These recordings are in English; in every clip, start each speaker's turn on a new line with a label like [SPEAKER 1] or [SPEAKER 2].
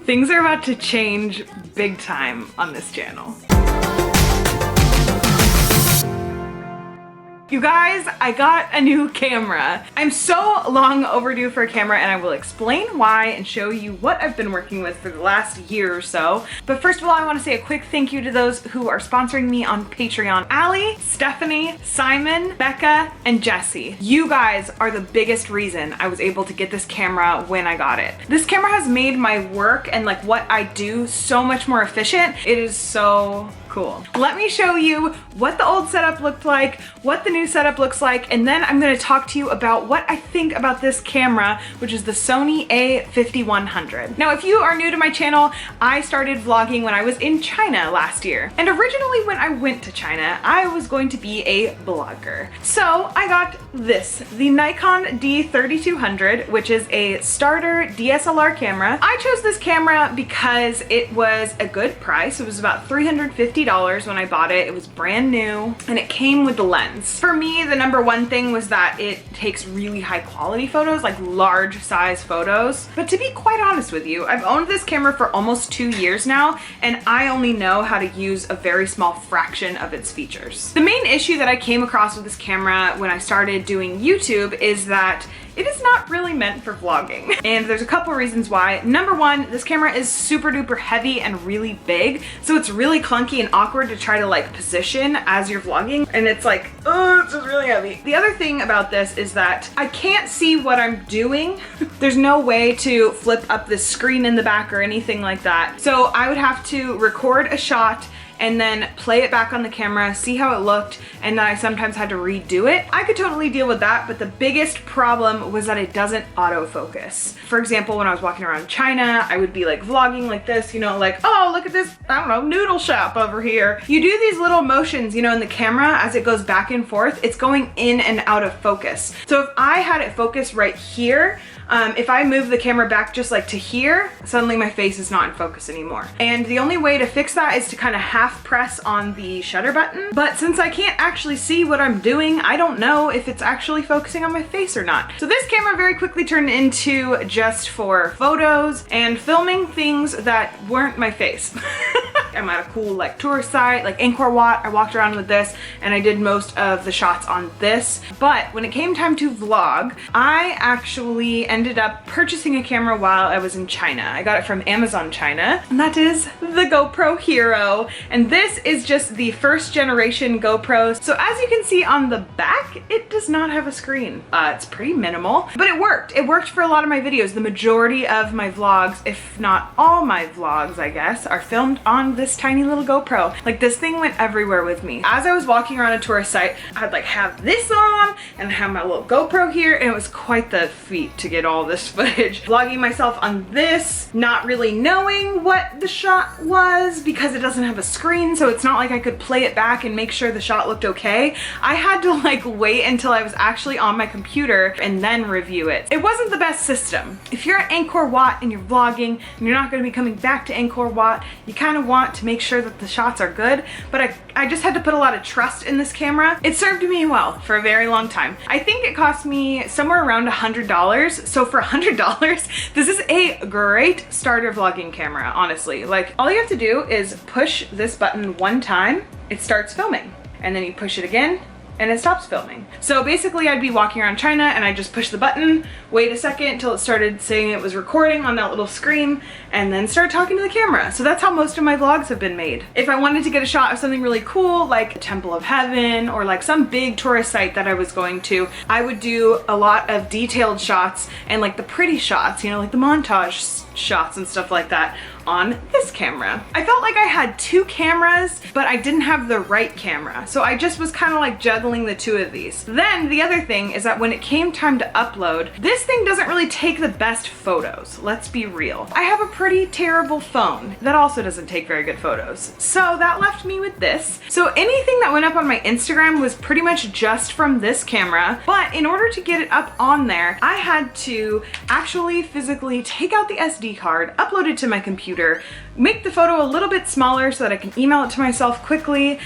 [SPEAKER 1] Things are about to change big time on this channel. You guys, I got a new camera. I'm so long overdue for a camera, and I will explain why and show you what I've been working with for the last year or so. But first of all, I want to say a quick thank you to those who are sponsoring me on Patreon. Allie, Stephanie, Simon, Becca, and Jesse. You guys are the biggest reason I was able to get this camera when I got it. This camera has made my work and like what I do so much more efficient. It is so cool. Let me show you what the old setup looked like, what the new setup looks like, and then I'm going to talk to you about what I think about this camera, which is the Sony A5100. Now, if you are new to my channel, I started vlogging when I was in China last year. And originally when I went to China, I was going to be a blogger. So I got this, the Nikon D3200, which is a starter DSLR camera. I chose this camera because it was a good price. It was about $350 when I bought it. It was brand new and it came with the lens. For me, the number one thing was that it takes really high quality photos, like large size photos. But to be quite honest with you, I've owned this camera for almost 2 years now, and I only know how to use a very small fraction of its features. The main issue that I came across with this camera when I started doing YouTube is that it is not really meant for vlogging. And there's a couple reasons why. Number one, this camera is super duper heavy and really big, so it's really clunky and awkward to try to like position as you're vlogging, and it's like, oh, it's just really heavy. The other thing about this is that I can't see what I'm doing. There's no way to flip up the screen in the back or anything like that. So I would have to record a shot and then play it back on the camera, see how it looked, and then I sometimes had to redo it. I could totally deal with that, but the biggest problem was that it doesn't autofocus. For example, when I was walking around China, I would be like vlogging like this, you know, like, oh, look at this, I don't know, noodle shop over here. You do these little motions, you know, in the camera as it goes back and forth, it's going in and out of focus. So if I had it focused right here, if I move the camera back just like to here, suddenly my face is not in focus anymore. And the only way to fix that is to kind of half press on the shutter button. But since I can't actually see what I'm doing, I don't know if it's actually focusing on my face or not. So this camera very quickly turned into just for photos and filming things that weren't my face. I'm at a cool like tourist site like Angkor Wat. I walked around with this and I did most of the shots on this. But when it came time to vlog, I actually ended up purchasing a camera while I was in China. I got it from Amazon China, and that is the GoPro Hero. And this is just the first generation GoPro. So as you can see on the back, it does not have a screen. It's pretty minimal, but it worked. It worked for a lot of my videos. The majority of my vlogs, if not all my vlogs, I guess, are filmed on this tiny little GoPro. Like, this thing went everywhere with me. As I was walking around a tourist site, I'd like have this on and have my little GoPro here, and it was quite the feat to get all this footage. Vlogging myself on this, not really knowing what the shot was because it doesn't have a screen, so it's not like I could play it back and make sure the shot looked okay. I had to like wait until I was actually on my computer and then review it. It wasn't the best system. If you're at Angkor Wat and you're vlogging and you're not going to be coming back to Angkor Wat, you kind of want to make sure that the shots are good, but I just had to put a lot of trust in this camera. It served me well for a very long time. I think it cost me somewhere around $100. So for $100, this is a great starter vlogging camera, honestly. Like, all you have to do is push this button one time, it starts filming, and then you push it again, and it stops filming. So basically I'd be walking around China and I just push the button, wait a second until it started saying it was recording on that little screen, and then start talking to the camera. So that's how most of my vlogs have been made. If I wanted to get a shot of something really cool, like the Temple of Heaven or like some big tourist site that I was going to, I would do a lot of detailed shots and like the pretty shots, you know, like the montage shots and stuff like that on this camera. I felt like I had two cameras, but I didn't have the right camera. So I just was kind of like juggling the two of these. Then the other thing is that when it came time to upload, this thing doesn't really take the best photos. Let's be real. I have a pretty terrible phone that also doesn't take very good photos. So that left me with this. So anything that went up on my Instagram was pretty much just from this camera. But in order to get it up on there, I had to actually physically take out the SD SD card, upload it to my computer, make the photo a little bit smaller so that I can email it to myself quickly,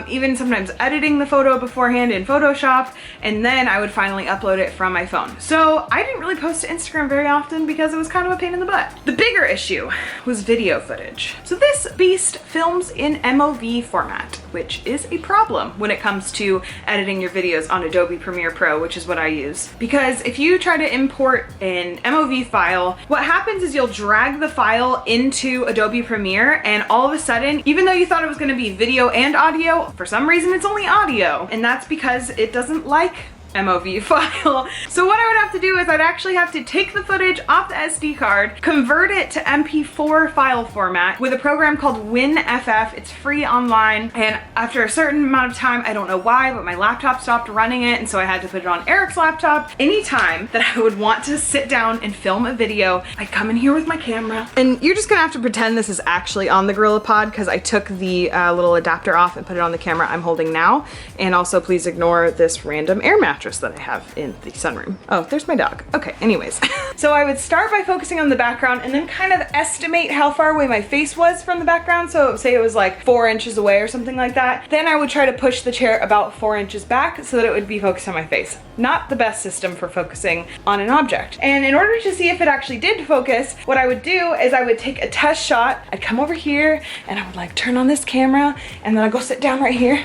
[SPEAKER 1] even sometimes editing the photo beforehand in Photoshop, and then I would finally upload it from my phone. So I didn't really post to Instagram very often because it was kind of a pain in the butt. The bigger issue was video footage. So this beast films in MOV format, which is a problem when it comes to editing your videos on Adobe Premiere Pro, which is what I use. Because if you try to import an MOV file, what happens is you'll drag the file into Adobe Premiere, and all of a sudden, even though you thought it was gonna be video and audio, for some reason it's only audio. And that's because it doesn't like MOV file. So what I would have to do is I'd actually have to take the footage off the SD card, convert it to MP4 file format with a program called WinFF. It's free online, and after a certain amount of time, I don't know why, but my laptop stopped running it, and so I had to put it on Eric's laptop. Anytime that I would want to sit down and film a video, I'd come in here with my camera. And you're just gonna have to pretend this is actually on the GorillaPod because I took the little adapter off and put it on the camera I'm holding now. And also please ignore this random air mattress that I have in the sunroom. Oh, there's my dog. Okay, anyways. So I would start by focusing on the background and then kind of estimate how far away my face was from the background. So say it was like 4 inches away or something like that. Then I would try to push the chair about 4 inches back so that it would be focused on my face. Not the best system for focusing on an object. And in order to see if it actually did focus, what I would do is I would take a test shot. I'd come over here and I would like turn on this camera, and then I'd go sit down right here.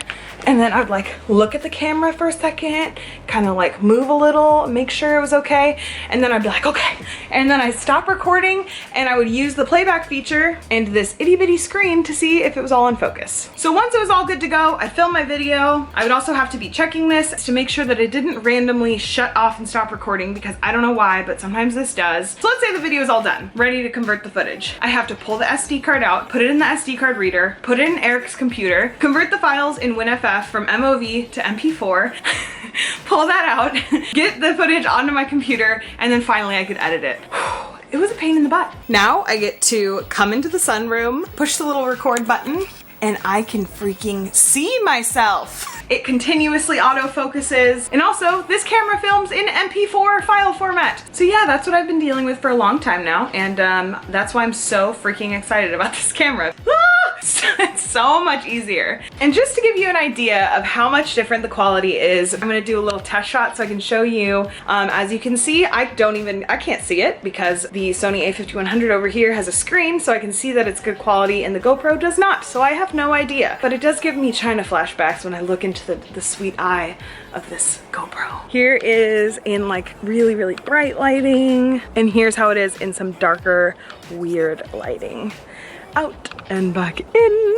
[SPEAKER 1] And then I would like look at the camera for a second, kind of like move a little, make sure it was okay. And then I'd be like, okay. And then I'd stop recording and I would use the playback feature and this itty bitty screen to see if it was all in focus. So once it was all good to go, I'd film my video. I would also have to be checking this to make sure that it didn't randomly shut off and stop recording, because I don't know why, but sometimes this does. So let's say the video is all done, ready to convert the footage. I have to pull the SD card out, put it in the SD card reader, put it in Eric's computer, convert the files in WinFF from MOV to MP4, pull that out, get the footage onto my computer, and then finally I could edit it. It was a pain in the butt. Now I get to come into the sunroom, push the little record button, and I can freaking see myself. It continuously autofocuses, and also this camera films in MP4 file format. So yeah, that's what I've been dealing with for a long time now, and that's why I'm so freaking excited about this camera. It's so much easier. And just to give you an idea of how much different the quality is, I'm gonna do a little test shot so I can show you. As you can see, I can't see it because the Sony A5100 over here has a screen, so I can see that it's good quality, and the GoPro does not, so I have no idea. But it does give me China flashbacks when I look into the sweet eye of this GoPro. Here is in like really, really bright lighting, and here's how it is in some darker, weird lighting. Out and back in.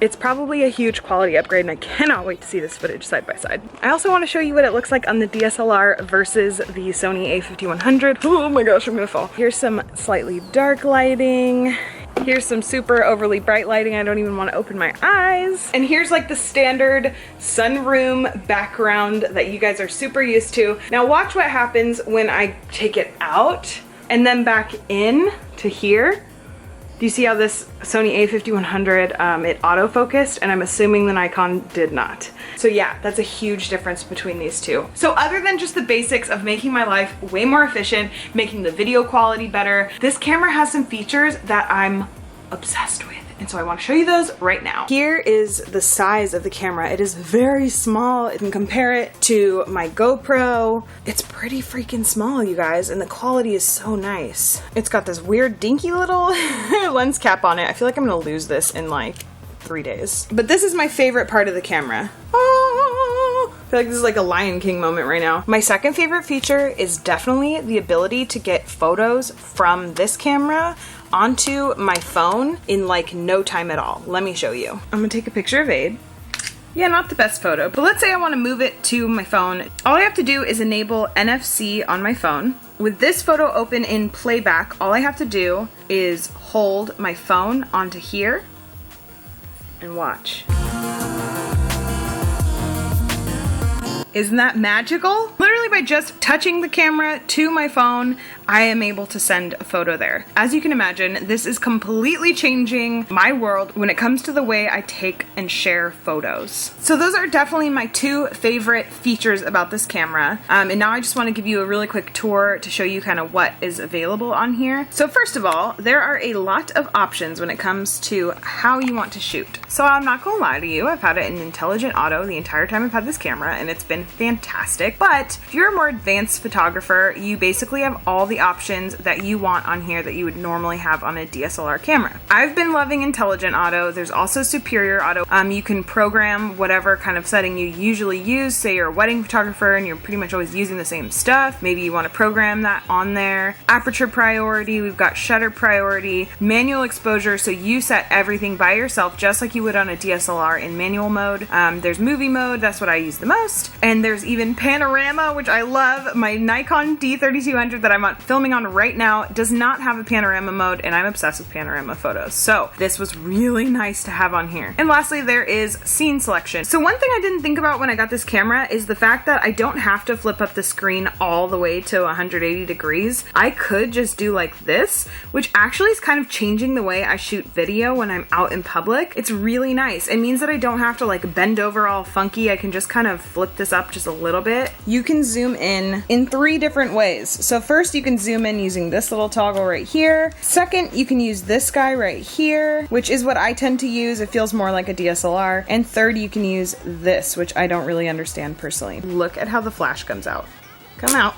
[SPEAKER 1] It's probably a huge quality upgrade, and I cannot wait to see this footage side by side. I also want to show you what it looks like on the DSLR versus the Sony A5100. Oh my gosh, I'm gonna fall. Here's some slightly dark lighting. Here's some super overly bright lighting. I don't even want to open my eyes. And here's like the standard sunroom background that you guys are super used to. Now watch what happens when I take it out and then back in to here. Do you see how this Sony A5100, it autofocused, and I'm assuming the Nikon did not. So yeah, that's a huge difference between these two. So other than just the basics of making my life way more efficient, making the video quality better, this camera has some features that I'm obsessed with. And so I want to show you those right now. Here is the size of the camera. It is very small. You can compare it to my GoPro. It's pretty freaking small, you guys, and the quality is so nice. It's got this weird dinky little lens cap on it. I feel like I'm gonna lose this in like 3 days. But this is my favorite part of the camera. I feel like this is like a Lion King moment right now. My second favorite feature is definitely the ability to get photos from this camera onto my phone in like no time at all. Let me show you. I'm gonna take a picture of Abe. Yeah, not the best photo, but let's say I want to move it to my phone. All I have to do is enable NFC on my phone. With this photo open in playback, all I have to do is hold my phone onto here and watch. Isn't that magical? Literally by just touching the camera to my phone, I am able to send a photo there. As you can imagine, this is completely changing my world when it comes to the way I take and share photos. So those are definitely my two favorite features about this camera. And now I just want to give you a really quick tour to show you kind of what is available on here. So first of all, there are a lot of options when it comes to how you want to shoot. So I'm not gonna lie to you, I've had it in intelligent auto the entire time I've had this camera, and it's been fantastic. But if you're a more advanced photographer, you basically have all the options that you want on here that you would normally have on a DSLR camera. I've been loving intelligent auto. There's also superior auto. You can program whatever kind of setting you usually use. Say you're a wedding photographer and you're pretty much always using the same stuff. Maybe you want to program that on there. Aperture priority, we've got shutter priority, manual exposure, so you set everything by yourself just like you would on a DSLR in manual mode. There's movie mode, that's what I use the most. And there's even panorama, which I love. My Nikon D3200 that I'm filming on right now does not have a panorama mode, and I'm obsessed with panorama photos. So this was really nice to have on here. And lastly, there is scene selection. So one thing I didn't think about when I got this camera is the fact that I don't have to flip up the screen all the way to 180 degrees. I could just do like this, which actually is kind of changing the way I shoot video when I'm out in public. It's really nice. It means that I don't have to like bend over all funky. I can just kind of flip this up just a little bit. You can zoom in 3 different ways. So first you can zoom in using this little toggle right here. Second, you can use this guy right here, which is what I tend to use. It feels more like a DSLR. And third, you can use this, which I don't really understand personally. Look at how the flash comes out. Come out.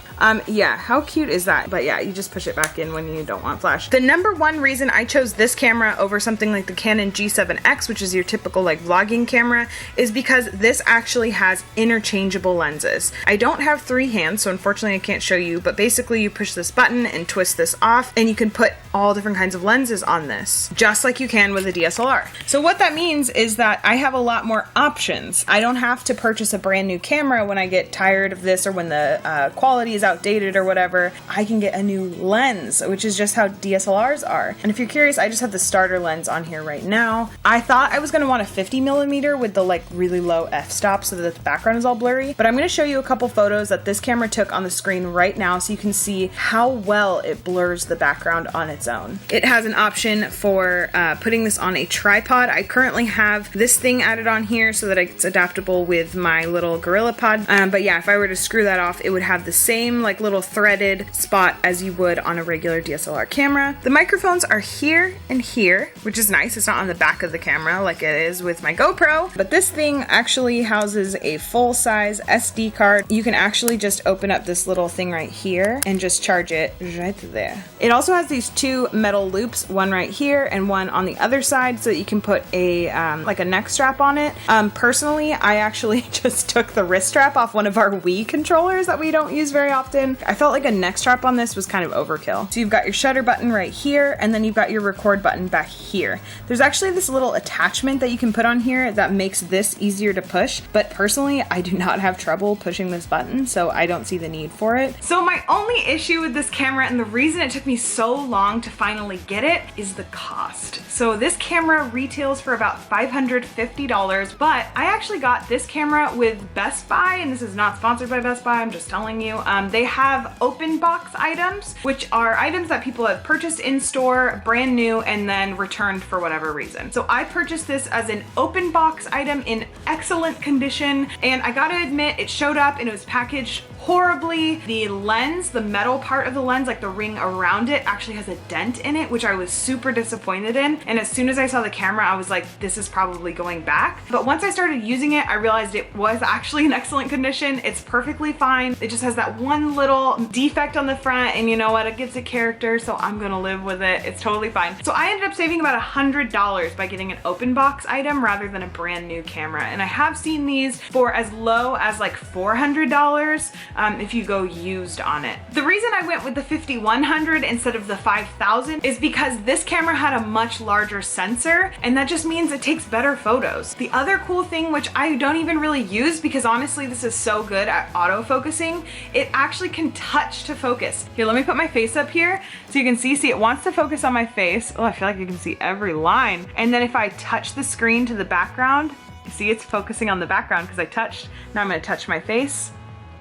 [SPEAKER 1] Yeah, how cute is that? But yeah, you just push it back in when you don't want flash. The number one reason I chose this camera over something like the Canon G7X, which is your typical like vlogging camera, is because this actually has interchangeable lenses. I don't have 3 hands, so unfortunately I can't show you, but basically you push this button and twist this off, and you can put all different kinds of lenses on this, just like you can with a DSLR. So what that means is that I have a lot more options. I don't have to purchase a brand new camera when I get tired of this or when the quality is outdated or whatever. I can get a new lens, which is just how DSLRs are. And if you're curious, I just have the starter lens on here right now. I thought I was going to want a 50mm with the like really low f-stop so that the background is all blurry, but I'm going to show you a couple photos that this camera took on the screen right now so you can see how well it blurs the background on its own. It has an option for putting this on a tripod. I currently have this thing added on here so that it's adaptable with my little GorillaPod, but yeah, if I were to screw that off, it would have the same like little threaded spot as you would on a regular DSLR camera. The microphones are here and here, which is nice. It's not on the back of the camera like it is with my GoPro, but this thing actually houses a full-size SD card. You can actually just open up this little thing right here and just charge it right there. It also has these 2 metal loops, one right here and one on the other side, so that you can put a like a neck strap on it. Personally, I actually just took the wrist strap off one of our Wii controllers that we don't use very often. I felt like a neck strap on this was kind of overkill. So you've got your shutter button right here, and then you've got your record button back here. There's actually this little attachment that you can put on here that makes this easier to push, but personally, I do not have trouble pushing this button, so I don't see the need for it. So my only issue with this camera, and the reason it took me so long to finally get it, is the cost. So this camera retails for about $550, but I actually got this camera with Best Buy, and this is not sponsored by Best Buy, I'm just telling you. They have open box items, which are items that people have purchased in store, brand new, and then returned for whatever reason. So I purchased this as an open box item in excellent condition, and I gotta admit, it showed up and it was packaged horribly. The lens, the metal part of the lens, like the ring around it, actually has a dent in it, which I was super disappointed in. And as soon as I saw the camera, I was like, this is probably going back. But once I started using it, I realized it was actually in excellent condition. It's perfectly fine. It just has that one little defect on the front, and you know what? It gives it character, so I'm gonna live with it. It's totally fine. So I ended up saving about $100 by getting an open box item rather than a brand new camera. And I have seen these for as low as like $400. If you go used on it. The reason I went with the 5100 instead of the 5000 is because this camera had a much larger sensor, and that just means it takes better photos. The other cool thing, which I don't even really use because honestly this is so good at autofocusing, it actually can touch to focus. Here, let me put my face up here so you can see it wants to focus on my face. Oh, I feel like you can see every line. And then if I touch the screen to the background, you see it's focusing on the background because I touched. Now I'm gonna touch my face.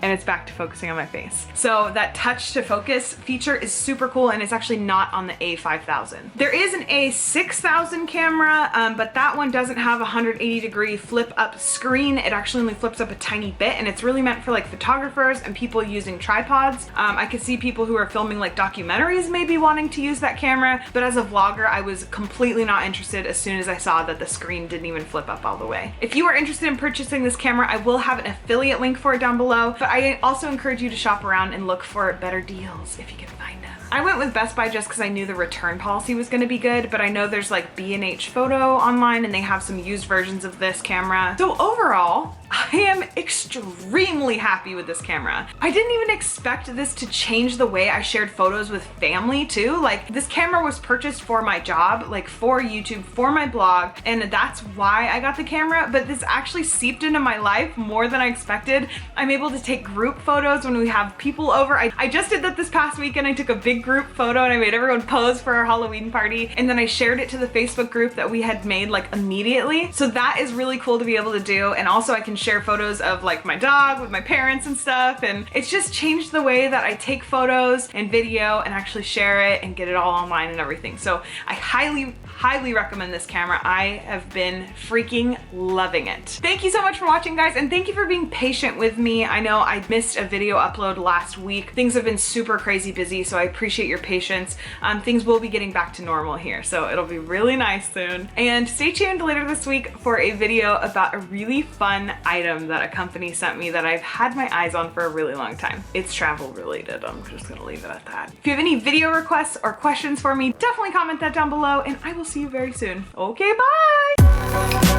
[SPEAKER 1] and it's back to focusing on my face. So that touch to focus feature is super cool, and it's actually not on the A5000. There is an A6000 camera, but that one doesn't have a 180-degree flip up screen. It actually only flips up a tiny bit, and it's really meant for like photographers and people using tripods. I could see people who are filming like documentaries maybe wanting to use that camera, but as a vlogger, I was completely not interested as soon as I saw that the screen didn't even flip up all the way. If you are interested in purchasing this camera, I will have an affiliate link for it down below, but I also encourage you to shop around and look for better deals if you can find them. I went with Best Buy just because I knew the return policy was going to be good, but I know there's like B&H Photo online and they have some used versions of this camera. So overall, I am extremely happy with this camera. I didn't even expect this to change the way I shared photos with family too. Like, this camera was purchased for my job, like for YouTube, for my blog, and that's why I got the camera, but this actually seeped into my life more than I expected. I'm able to take group photos when we have people over. I just did that this past weekend. I took a big group photo and I made everyone pose for our Halloween party, and then I shared it to the Facebook group that we had made like immediately. So that is really cool to be able to do, and also I can share photos of like my dog with my parents and stuff, and it's just changed the way that I take photos and video and actually share it and get it all online and everything. So I highly recommend this camera. I have been freaking loving it. Thank you so much for watching, guys, and thank you for being patient with me. I know I missed a video upload last week. Things have been super crazy busy, so I appreciate your patience. Things will be getting back to normal here, so it'll be really nice soon. And stay tuned later this week for a video about a really fun item that a company sent me that I've had my eyes on for a really long time. It's travel related. I'm just gonna leave it at that. If you have any video requests or questions for me, definitely comment that down below, and I will see you very soon. Okay, bye!